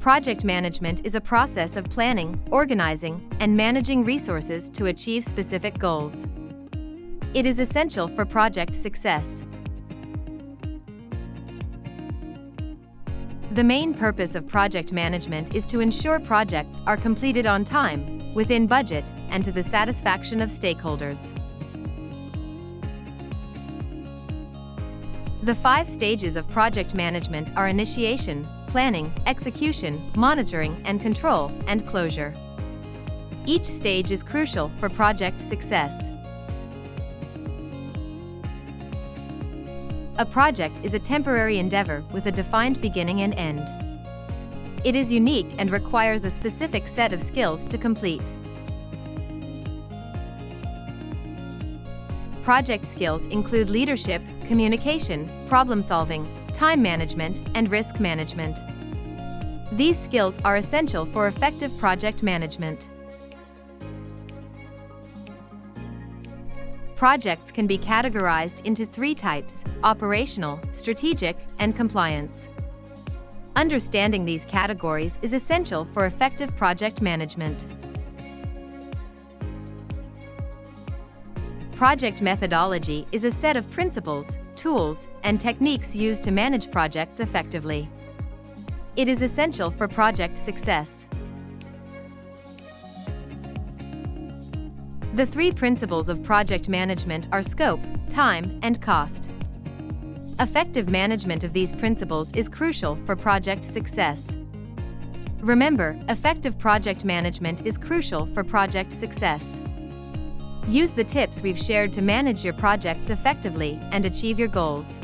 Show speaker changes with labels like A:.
A: Project management is a process of planning, organizing, and managing resources to achieve specific goals. It is essential for project success. The main purpose of project management is to ensure projects are completed on time, within budget, and to the satisfaction of stakeholders. The 5 stages of project management are initiation, planning, execution, monitoring and control, and closure. Each stage is crucial for project success. A project is a temporary endeavor with a defined beginning and end. It is unique and requires a specific set of skills to complete. Project skills include leadership, communication, problem-solving, time management, and risk management. These skills are essential for effective project management. Projects can be categorized into 3 types: operational, strategic, and compliance. Understanding these categories is essential for effective project management. Project methodology is a set of principles, tools, and techniques used to manage projects effectively. It is essential for project success. The 3 principles of project management are scope, time, and cost. Effective management of these principles is crucial for project success. Remember, effective project management is crucial for project success. Use the tips we've shared to manage your projects effectively and achieve your goals.